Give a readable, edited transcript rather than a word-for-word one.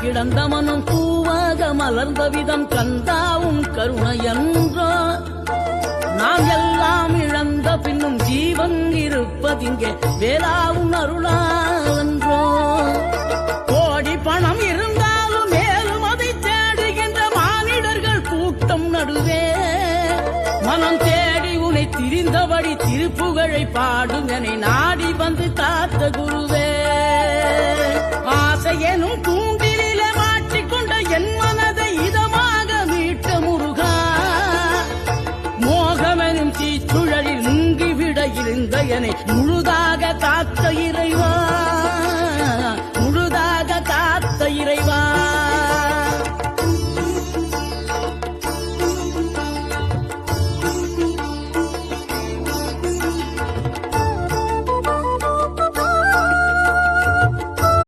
கிடந்த மனம் பூவாக மலர்ந்த விதம் கந்தாவும் கருணையன்றோ நாம் எல்லாம் இழந்த பின்னும் ஜீவன் இருப்பதிங்கே வேளாவும் அருளாவென்றோ கோடி பணம் இருந்தாலும் மேலும் அதை தேடுகின்ற மானிடர்கள் கூட்டம் நடுவே மனம் தேடி உனை திரிந்தபடி திருப்புகழை பாடும் என நாடி வந்து காத்த குருவே ஆசையெனும் தூண்டிலே மாட்டிக்கொண்ட என் மனதை இதமாக மீட்ட முருகா மோகமெனும் தீச்சுழலில் முங்கிவிட இருந்த என்னை முழுதாக காத்த இறைவா